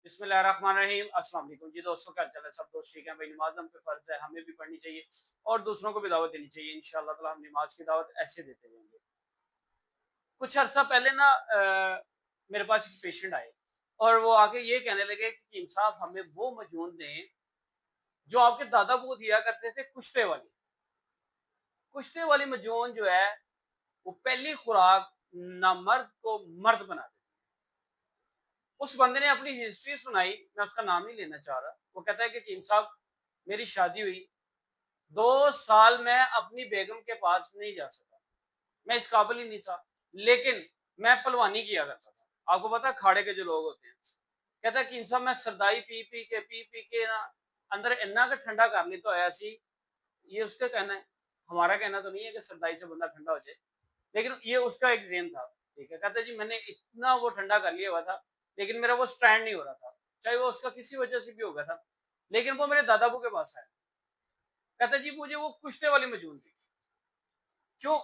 बिस्मिल्लाहिर्रहमानिर्रहीम। अस्सलाम वालेकुम जी दोस्तों, क्या चल है? सब दोस्त ठीक हैं भाई? नमाज हम पे फ़र्ज़ है, हमें भी पढ़नी चाहिए और दूसरों को भी दावत देनी चाहिए। इंशाअल्लाह ताला हम नमाज की दावत ऐसे देते रहेंगे। कुछ अर्सा पहले ना मेरे पास एक पेशेंट आए और वो आके ये कहने लगे कि कीम साहब हमें वो मजून दें जो आपके दादा को दिया करते थे, कुश्ते वाली। कुश्ते वाली मजून जो है वो पहली खुराक नामर्द को मर्द बना देती है। उस बंदे ने अपनी हिस्ट्री सुनाई, मैं उसका नाम नहीं लेना चाह रहा। वो कहता है कि कीम साहब मेरी शादी हुई, 2 साल मैं अपनी बेगम के पास नहीं जा सका, मैं इस काबिल ही नहीं था, लेकिन मैं पहलवानी किया करता था। आपको पता है अखाड़े के जो लोग होते हैं, कहता है कि इंसान मैं सरदाई पी पी के ना अंदर इन्ना का ठंडा कर ली तो ऐसी। ये उसका कहना है, हमारा कहना तो नहीं है कि सरदाई से बंदा ठंडा हो जाए, लेकिन ये उसका एक ज़ेन था। ठीक है, कहता है जी मैंने इतना वो ठंडा कर लिया हुआ था, लेकिन मेरा वो स्टैंड नहीं हो रहा था, चाहे वो उसका किसी वजह से भी हो गया था, लेकिन वो मेरे दादाबू के पास आया। कहता जी मुझे वो कुश्ते वाली मजून थी। क्यों?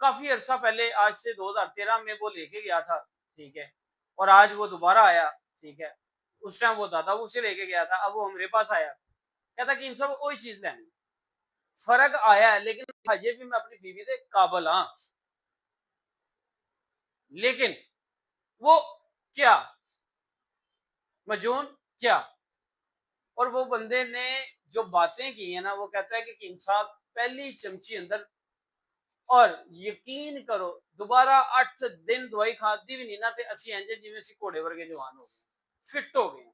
काफी अरसा पहले, आज से 2013 में वो लेके गया था। ठीक है, और आज वो दोबारा आया। ठीक है, उस टाइम वो दादाबू से लेके गया था, अब वो हमारे पास आया। कहता कि इन सब वही चीज लेनी। फर्क आया है, लेकिन हजे भी मैं अपनी बीवी के काबल हाँ। लेकिन वो क्या मजून क्या, और वो बंदे ने जो बातें की है ना, वो कहता है कि इंसान पहली चमची अंदर, और यकीन करो दोबारा 8 दिन दवाई खाती भी नहीं ना, ते असि इंज जिवें असी घोड़े वर्गे जवान हो गए, फिट हो गए।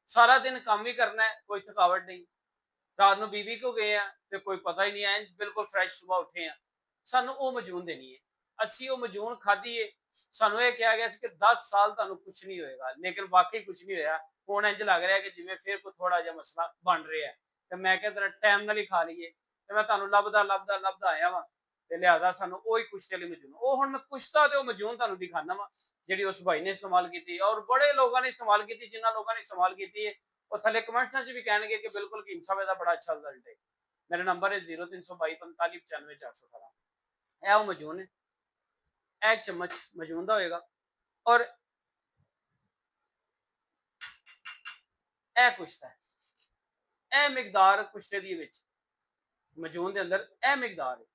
सारा दिन काम ही करना है, कोई थकावट नहीं। रात ਨੂੰ बीवी को गए हैं ਤੇ कोई पता ही नहीं है, बिल्कुल फ्रेश सुबह उठे हैं। ਸਾਨੂੰ ਉਹ ਮਜੂਨ ਦੇਣੀ ਹੈ, ਅਸੀਂ ਉਹ ਮਜੂਨ ਖਾਧੀ ਹੈ। ਸਾਨੂੰ ਇਹ ਕਿਹਾ ਗਿਆ ਸੀ ਕਿ 10 ਸਾਲ ਤੁਹਾਨੂੰ ਕੁਝ ਨਹੀਂ ਹੋਏਗਾ, ਲੇਕਿਨ ਵਾਕਈ ਕੁਝ ਨਹੀਂ ਹੋਇਆ। ਹੁਣ ਇੰਜ ਲੱਗ ਰਿਹਾ ਕਿ ਜਿਵੇਂ ਫਿਰ ਕੋਈ ਥੋੜਾ ਜਿਹਾ ਮਸਲਾ ਬਣ ਰਿਹਾ ਹੈ, ਤੇ ਮੈਂ ਕਿਹਾ ਤੇਰਾ ਟਾਈਮ ਨਾਲ ਹੀ ਖਾ ਲਈਏ, ਤੇ ਮੈਂ ਤੁਹਾਨੂੰ ਲੱਭਦਾ ਆਇਆ ਵਾਂ, ਤੇ ਲਿਆਦਾ ਸਾਨੂੰ ਉਹੀ ਕੁਸ਼ਤੇ ਵਾਲੀ ਮਜੂਨ। ਉਹ ਹੁਣ ਮੈਂ ਕੁਸ਼ਤਾ ਤੇ ਉਹ ਮਜੂਨ ਤੁਹਾਨੂੰ ਦਿਖਾਣਾ ਵਾ ਜਿਹੜੀ ਉਸ ਭਾਈ ਨੇ ਇਸਤੇਮਾਲ ਕੀਤੀ, ਔਰ ਬੜੇ ਲੋਕਾਂ ਨੇ ਇਸਤੇਮਾਲ ਕੀਤੀ। ਜਿਨ੍ਹਾਂ ਲੋਕਾਂ ਨੇ ਇਸਤੇਮਾਲ ਕੀਤੀ ਹੈ ਉਹ ਥੱਲੇ ਕਮੈਂਟਸਾਂ 'ਚ ਵੀ ਕਹਿਣਗੇ ਕਿ ਬਿਲकुल कीम साहब ਇਹਦਾ ਬੜਾ ਅੱਛਾ ਰਿਜ਼ਲਟ ਹੈ। मेरा नंबर है 0322459418। ਇਹ ਉਹ ਮਜੂਨ ਹੈ, एक चम्मच मजून ਦਾ ਹੋਏਗਾ, ਔਰ ਇਹ ਕੁਸ਼ਤਾ ਹੈ। ਇਹ ਮਿਕਦਾਰ ਕੁਸ਼ਤੇ ਦੀ ਵਿੱਚ ਮਜੂਨ ਦੇ ਅੰਦਰ ਇਹ ਮਿਕਦਾਰ ਹੈ।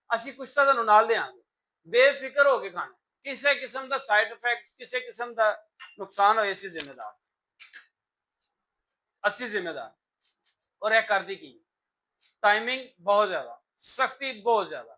ਅਸੀਂ ਕੁਸ਼ਤਾ ਤੁਹਾਨੂੰ ਨਾਲ ਦੇਾਂਗੇ, ਬੇਫਿਕਰ ਹੋ ਕੇ ਖਾਣਾ। ਕਿਸੇ ਕਿਸਮ ਦਾ ਸਾਈਡ ਇਫੈਕਟ, ਕਿਸੇ ਕਿਸਮ ਦਾ ਨੁਕਸਾਨ ਹੋਏ ਅਸੀਂ ਜ਼ਿੰਮੇਦਾਰ, ਅਸੀਂ ਜ਼ਿੰਮੇਦਾਰ। और यह कर दी की टाइमिंग बहुत ज्यादा, सख्ती बहुत ज्यादा,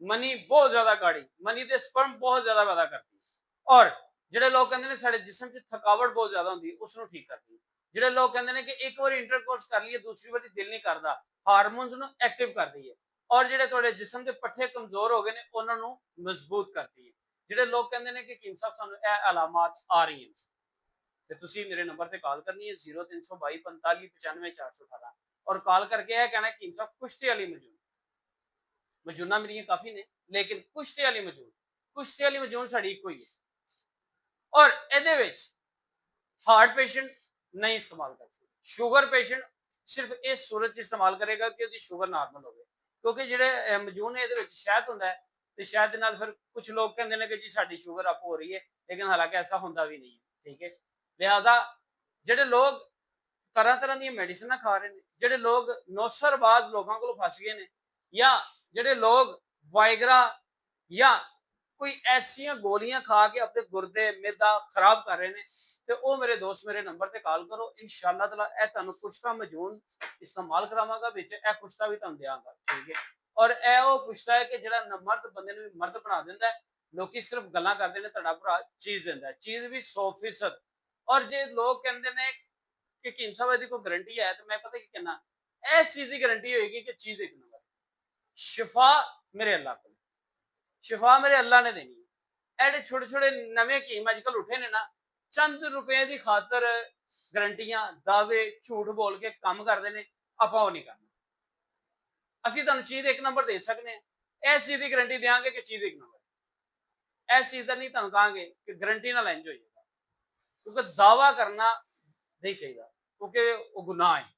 मनी बहुत ज्यादा गाड़ी, मनी ਤੇ ਸਪਰਮ ਬਹੁਤ ਜ਼ਿਆਦਾ ਪੈਦਾ ਕਰਦੀ। ਔਰ ਜਿਹੜੇ ਲੋਕ ਕਹਿੰਦੇ ਨੇ ਸਾਡੇ ਜਿਸਮ 'ਚ ਥਕਾਵਟ ਬਹੁਤ ਜ਼ਿਆਦਾ ਹੁੰਦੀ, ਉਸ ਨੂੰ ਠੀਕ ਕਰਦੀ। ਜਿਹੜੇ ਲੋਕ ਕਹਿੰਦੇ ਨੇ ਕਿ ਇੱਕ ਵਾਰੀ ਇੰਟਰਕੋਰਸ ਕਰ ਲਈਏ ਦੂਸਰੀ ਵਾਰੀ ਦਿਲ ਨਹੀਂ ਕਰਦਾ, ਹਾਰਮੋਨਸ ਨੂੰ ਐਕਟਿਵ ਕਰਦੀ ਹੈ। ਔਰ ਜਿਹੜੇ ਤੁਹਾਡੇ ਜਿਸਮ ਦੇ ਪੱਠੇ ਕਮਜ਼ੋਰ ਹੋ ਗਏ ਨੇ ਉਹਨਾਂ ਨੂੰ ਮਜ਼ਬੂਤ ਕਰਦੀ ਹੈ। ਜਿਹੜੇ ਲੋਕ ਕਹਿੰਦੇ ਨੇ ਕਿ ਕੀਮ ਸਾਹਿਬ ਸਾਨੂੰ ਇਹ ਅਲਾਮਤ ਆ ਰਹੀਆਂ, ਤੇ ਤੁਸੀਂ ਮੇਰੇ ਨੰਬਰ ਤੇ ਕਾਲ ਕਰਨੀ ਹੈ 0322459418, और कॉल करके यह कहना कि साहब कुश्ते वाली मजून। मजूना मेरी काफी ने, लेकिन कुश्ते वाली मजून, कुश्ते वाली मजून साड़ी इको ही है। और ये हार्ट पेशेंट नहीं इस्तेमाल कर सकते, शुगर पेशेंट सिर्फ इस सूरत च इस्तेमाल करेगा कि उसकी शुगर नॉर्मल हो, क्योंकि जो मजून है ये शहद होंगे, तो शहद नाल फिर कुछ लोग कहते हैं कि जी साड़ी शुगर अप हो रही है, लेकिन हालांकि ऐसा होंगे भी नहीं है। ठीक है, लिहाजा ਜਿਹੜੇ लोग तरह तरह दी मेडिसिन खा रहे हैं, ਜਿਹੜੇ लोग नौसरबाज लोगों को फस गए हैं, या ਜਿਹੜੇ लोग वाइगरा या कोई ऐसिया गोलियां खा के अपने गुर्दे मैदा खराब कर रहे हैं, तो वो मेरे दोस्त मेरे नंबर पर कॉल करो। इंशाअल्लाह ताला यह तुहानू कुश्ता मजून इस्तेमाल करावांगा, विच यह कुश्ता भी तुहानू देवांगा। ठीक है, और यह वो कुश्ता है कि जिहड़ा मर्द बंदे नूं मर्द बना दिंदा है। लोग सिर्फ गल्लां करदे ने तुहाडा भरा चीज़ दिंदा है, चीज़ भी 100%। और जे लोग कहते हैं कि कीम साहब यदि कोई गारंटी है, तो मैं पता की कहना इस चीज़ की गारंटी होगी कि चीज़ एक नंबर। शिफा मेरे अल्लाह को, शिफा मेरे अल्लाह ने देनी है। एडे छोटे छोटे नवे कीम अजकल उठे ने ना, चंद रुपए की खातर गारंटियां दावे झूठ बोल के काम करते हैं। आपां वो नहीं करना, असीं तुहानूं चीज़ एक नंबर दे सकते हैं। इस चीज़ की गारंटी देंगे कि चीज़ एक नंबर। इस चीज़ का नहीं तुहानूं कहांगे कि गारंटी नाल इंज हो जाएगा, क्योंकि दावा करना नहीं चाहिए, क्योंकि वो गुनाह है।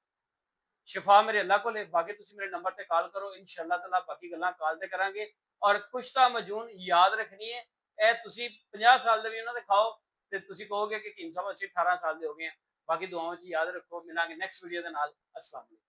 शिफा मेरे अल्लाह को ले, बाकी तुम मेरे नंबर पर कॉल करो, इंशाअल्लाह ताला बाकी गल्लां कॉल ते करांगे। और कुश्ता मजून याद रखनी है, ए तुसी 50 साल दे भी उन्हां दे खाओ, ਤੇ ਤੁਸੀਂ ਕਹੋਗੇ ਕਿ ਕੀਮ ਸਾਹਿਬ ਅਸੀਂ 18 ਸਾਲ ਦੇ ਹੋ ਗਏ ਆ। ਬਾਕੀ ਦੁਆਵਾਂ 'ਚ ਯਾਦ ਰੱਖੋ, ਮਿਲਾਂਗੇ ਨੈਕਸਟ ਵੀਡੀਓ ਦੇ ਨਾਲ। अस्सलाम वालेकुम।